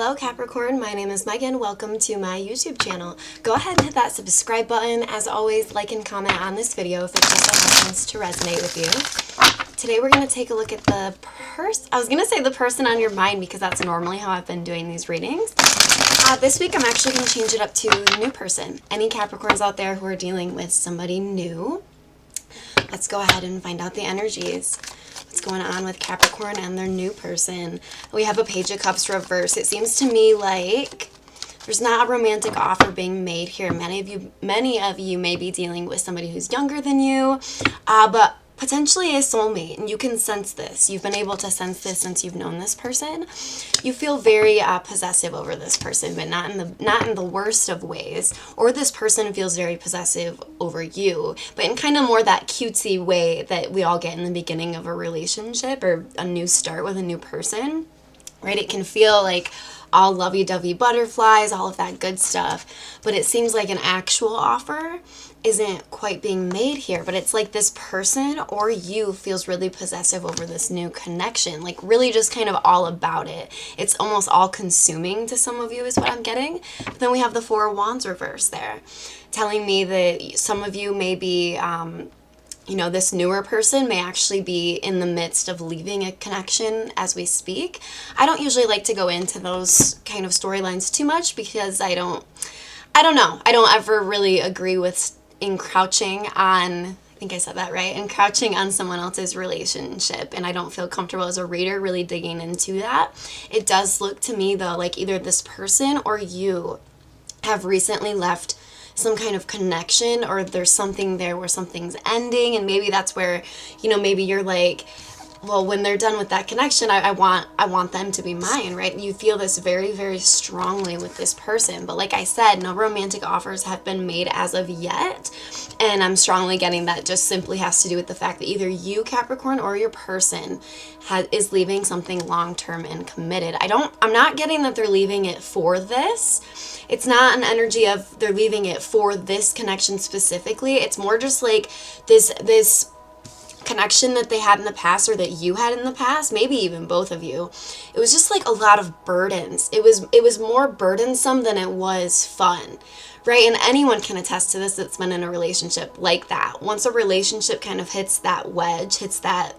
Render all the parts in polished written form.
Hello Capricorn, my name is Megan. Welcome to my YouTube channel. Go ahead and hit that subscribe button. As always, like and comment on this video if it just so happens to resonate with you. Today we're going to take a look at the the person on your mind, because that's normally how I've been doing these readings. This week I'm actually going to change it up to new person. Any Capricorns out there who are dealing with somebody new, let's go ahead and find out the energies. What's going on with Capricorn and their new person? We have a Page of Cups reverse. It seems to me like there's not a romantic offer being made here. Many of you may be dealing with somebody who's younger than you, but potentially a soulmate, and you can sense this. You've been able to sense this since you've known this person. You feel very possessive over this person, but not in the worst of ways. Or this person feels very possessive over you, but in kind of more that cutesy way that we all get in the beginning of a relationship or a new start with a new person, right? It can feel like all lovey-dovey butterflies, all of that good stuff, but it seems like an actual offer isn't quite being made here. But it's like this person or you feels really possessive over this new connection, like really just kind of all about it. It's almost all consuming to some of you is what I'm getting. But then we have the Four of Wands reverse there, telling me that some of you may be this newer person may actually be in the midst of leaving a connection as we speak. I don't usually like to go into those kind of storylines too much, because I don't ever really agree with encroaching on, I think I said that right, encroaching on someone else's relationship, and I don't feel comfortable as a reader really digging into that. It does look to me though like either this person or you have recently left some kind of connection, or there's something there where something's ending, and maybe that's where, maybe you're like, well, when they're done with that connection, I want them to be mine, right? You feel this very, very strongly with this person. But like I said, no romantic offers have been made as of yet. And I'm strongly getting that just simply has to do with the fact that either you, Capricorn, or your person is leaving something long-term and committed. I'm not getting that they're leaving it for this. It's not an energy of they're leaving it for this connection specifically. It's more just like this connection that they had in the past, or that you had in the past, maybe even both of you. It was just like a lot of burdens. It was more burdensome than it was fun, right? And anyone can attest to this that's been in a relationship like that. Once a relationship kind of hits that wedge, that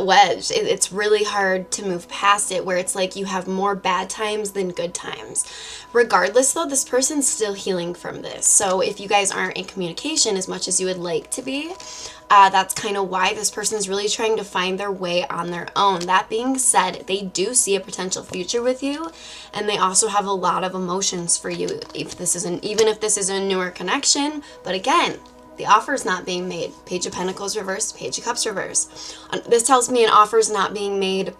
wedge, it's really hard to move past it, where it's like you have more bad times than good times. Regardless though, this person's still healing from this. So if you guys aren't in communication as much as you would like to be, that's kind of why this person's really trying to find their way on their own. That being said, they do see a potential future with you, and they also have a lot of emotions for you, even if this is a newer connection. But again, the offer is not being made. Page of Pentacles reversed, Page of Cups reversed. This tells me an offer is not being made,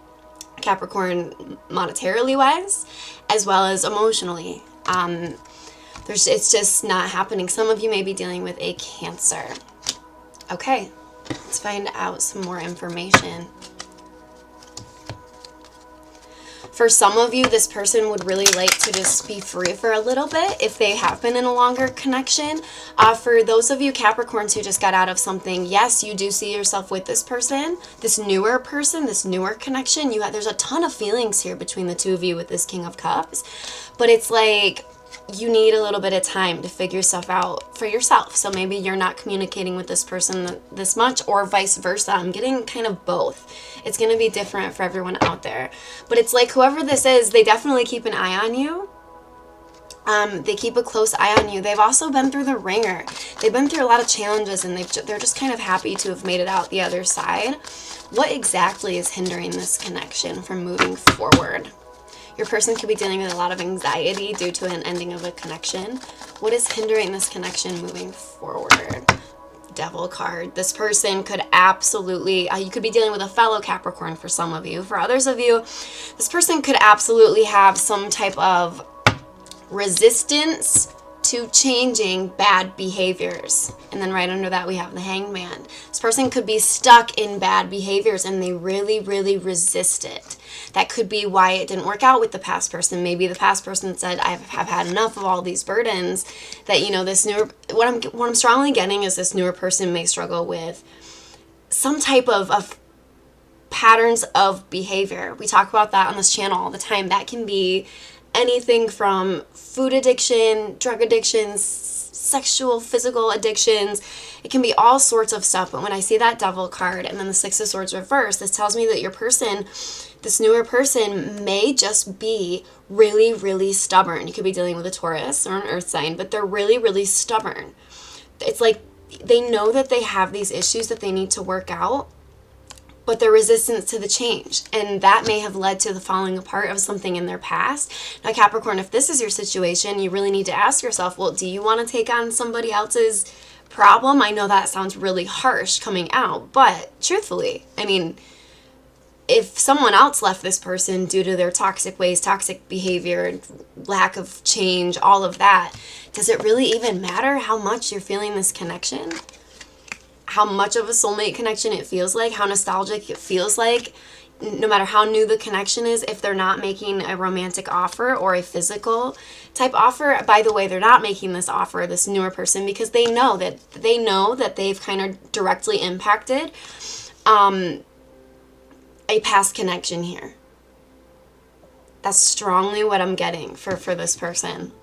Capricorn, monetarily wise, as well as emotionally. It's just not happening. Some of you may be dealing with a Cancer. Okay, let's find out some more information. For some of you, this person would really like to just be free for a little bit if they have been in a longer connection. For those of you Capricorns who just got out of something, yes, you do see yourself with this person, this newer connection. There's a ton of feelings here between the two of you with this King of Cups, but it's like you need a little bit of time to figure stuff out for yourself. So maybe you're not communicating with this person this much, or vice versa. I'm getting kind of both. It's going to be different for everyone out there. But it's like whoever this is, they definitely keep an eye on you. They keep a close eye on you. They've also been through the ringer. They've been through a lot of challenges, and they're just kind of happy to have made it out the other side. What exactly is hindering this connection from moving forward? Your person could be dealing with a lot of anxiety due to an ending of a connection. What is hindering this connection moving forward? Devil card. This person could absolutely, you could be dealing with a fellow Capricorn for some of you. For others of you, this person could absolutely have some type of resistance to changing bad behaviors. And then right under that we have the Hanged Man. This person could be stuck in bad behaviors, and they really, really resist it. That could be why it didn't work out with the past person. Maybe the past person said, I have had enough of all these burdens, that, this newer, what I'm strongly getting is this newer person may struggle with some type of patterns of behavior. We talk about that on this channel all the time. That can be anything from food addiction, drug addictions, sexual, physical addictions. It can be all sorts of stuff. But when I see that Devil card and then the Six of Swords reversed, this tells me that your person, this newer person, may just be really, really stubborn. You could be dealing with a Taurus or an earth sign, but they're really, really stubborn. It's like they know that they have these issues that they need to work out, but they're resistant to the change. And that may have led to the falling apart of something in their past. Now, Capricorn, if this is your situation, you really need to ask yourself, well, do you want to take on somebody else's problem? I know that sounds really harsh coming out, but truthfully, I mean, if someone else left this person due to their toxic ways, toxic behavior, lack of change, all of that, does it really even matter how much you're feeling this connection? How much of a soulmate connection it feels like, how nostalgic it feels like, no matter how new the connection is, if they're not making a romantic offer or a physical type offer. By the way, they're not making this offer, this newer person, because they know that they've kind of directly impacted a past connection here. That's strongly what I'm getting for this person.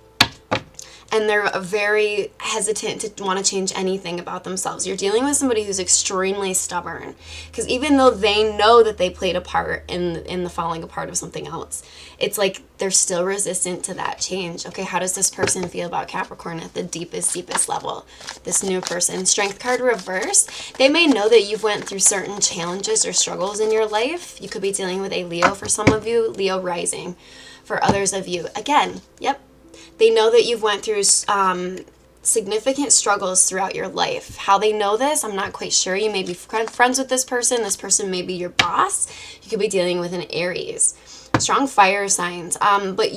And they're very hesitant to want to change anything about themselves. You're dealing with somebody who's extremely stubborn. Because even though they know that they played a part in the falling apart of something else, it's like they're still resistant to that change. Okay, how does this person feel about Capricorn at the deepest level? This new person. Strength card reverse. They may know that you've went through certain challenges or struggles in your life. You could be dealing with a Leo for some of you, Leo rising for others of you. Again, yep. They know that you've went through significant struggles throughout your life. How they know this, I'm not quite sure. You may be friends with this person. This person may be your boss. You could be dealing with an Aries. Strong fire signs. But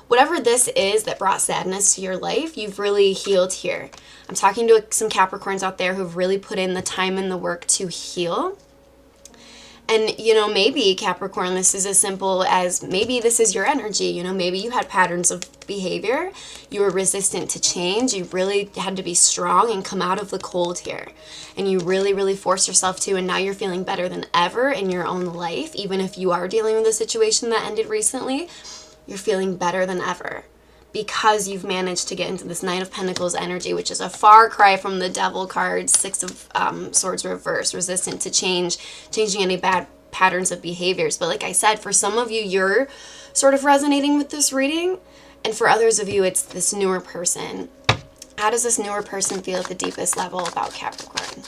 whatever this is that brought sadness to your life, you've really healed here. I'm talking to some Capricorns out there who've really put in the time and the work to heal. And, you know, maybe Capricorn, this is as simple as maybe this is your energy. You know, maybe you had patterns of behavior. You were resistant to change. You really had to be strong and come out of the cold here. And you really, really forced yourself to. And now you're feeling better than ever in your own life. Even if you are dealing with a situation that ended recently, you're feeling better than ever. Because you've managed to get into this Knight of Pentacles energy, which is a far cry from the Devil card, Six of Swords reverse, resistant to change, changing any bad patterns of behaviors. But like I said, for some of you, you're sort of resonating with this reading, and for others of you, it's this newer person. How does this newer person feel at the deepest level about Capricorn?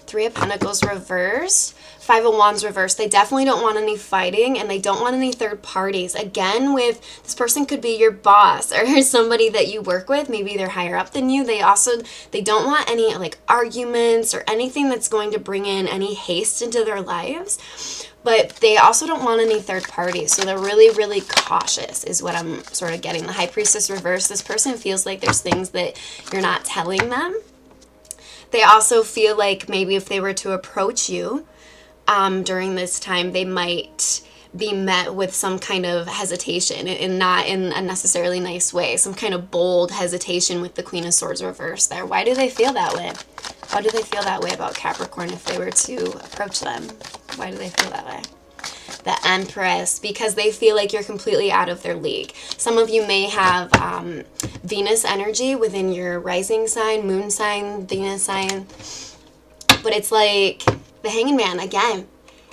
Three of Pentacles reverse. Five of Wands reverse. They definitely don't want any fighting, and they don't want any third parties. Again, with this person could be your boss or somebody that you work with. Maybe they're higher up than you. They don't want any like arguments or anything that's going to bring in any haste into their lives. But they also don't want any third parties. So they're really, really cautious is what I'm sort of getting. The High Priestess reverse. This person feels like there's things that you're not telling them. They also feel like maybe if they were to approach you during this time, they might be met with some kind of hesitation, and not in a necessarily nice way. Some kind of bold hesitation with the Queen of Swords reversed there. Why do they feel that way? How do they feel that way about Capricorn if they were to approach them? Why do they feel that way? The Empress, because they feel like you're completely out of their league. Some of you may have Venus energy within your rising sign, moon sign, Venus sign. But it's like the Hanged Man again.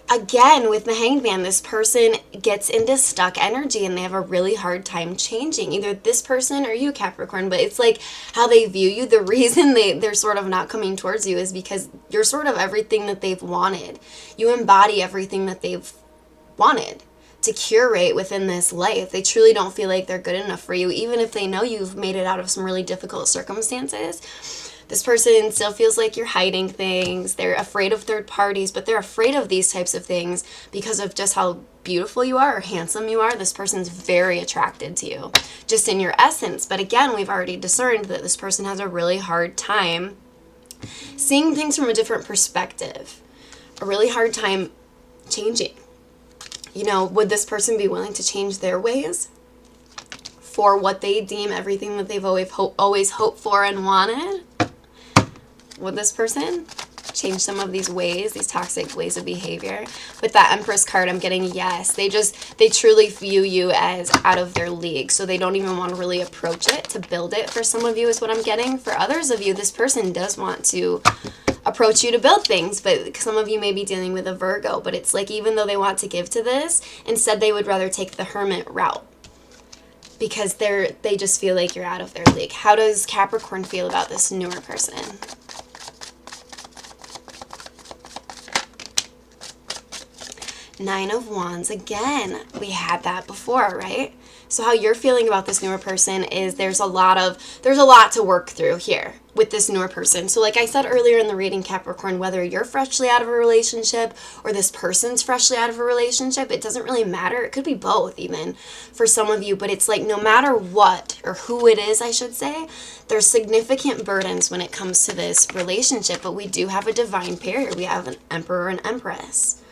Again, with the Hanged Man, this person gets into stuck energy and they have a really hard time changing. Either this person or you, Capricorn, but it's like how they view you. The reason they're sort of not coming towards you is because you're sort of everything that they've wanted. You embody everything that they've wanted to curate within this life. They truly don't feel like they're good enough for you, even if they know you've made it out of some really difficult circumstances. This person still feels like you're hiding things. They're afraid of third parties, but they're afraid of these types of things because of just how beautiful you are or handsome you are. This person's very attracted to you, just in your essence. But again, we've already discerned that this person has a really hard time seeing things from a different perspective, a really hard time changing. You know, would this person be willing to change their ways for what they deem everything that they've always hoped for and wanted? Would this person change some of these ways, these toxic ways of behavior? With that Empress card, I'm getting yes. They truly view you as out of their league, so they don't even want to really approach it to build it. For some of you is what I'm getting. For others of you, this person does want to approach you to build things, but some of you may be dealing with a Virgo, but it's like even though they want to give to this, instead they would rather take the Hermit route because they just feel like you're out of their league. How does Capricorn feel about this newer person? Nine of Wands. Again, we had that before, right? So how you're feeling about this newer person is there's a lot to work through here with this newer person. So like I said earlier in the reading, Capricorn, whether you're freshly out of a relationship or this person's freshly out of a relationship, it doesn't really matter. It could be both even for some of you, but it's like no matter what or who it is, I should say, there's significant burdens when it comes to this relationship, but we do have a divine pair here. We have an Emperor and Empress.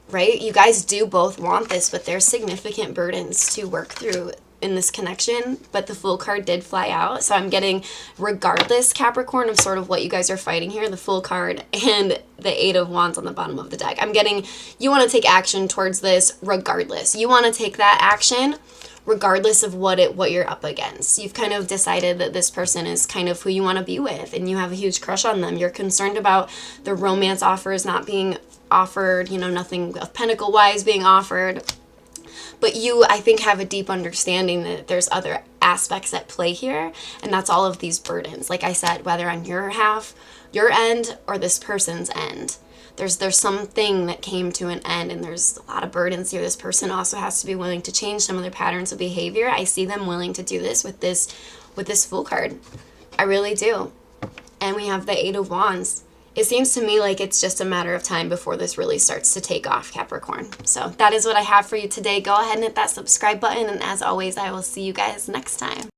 Right? You guys do both want this, but there's significant burdens to work through in this connection, but the Fool card did fly out. So I'm getting, regardless, Capricorn, of sort of what you guys are fighting here, the Fool card and the Eight of Wands on the bottom of the deck. I'm getting, you want to take action towards this regardless. You want to take that action regardless of what you're up against. You've kind of decided that this person is kind of who you want to be with, and you have a huge crush on them. You're concerned about the romance offers not being offered, you know, nothing of Pentacle wise being offered. But you, I think, have a deep understanding that there's other aspects at play here, and that's all of these burdens. Like I said, whether on your half, your end, or this person's end. There's something that came to an end, and there's a lot of burdens here. This person also has to be willing to change some of their patterns of behavior. I see them willing to do this with this Fool card. I really do. And we have the Eight of Wands. It seems to me like it's just a matter of time before this really starts to take off, Capricorn. So that is what I have for you today. Go ahead and hit that subscribe button, and as always, I will see you guys next time.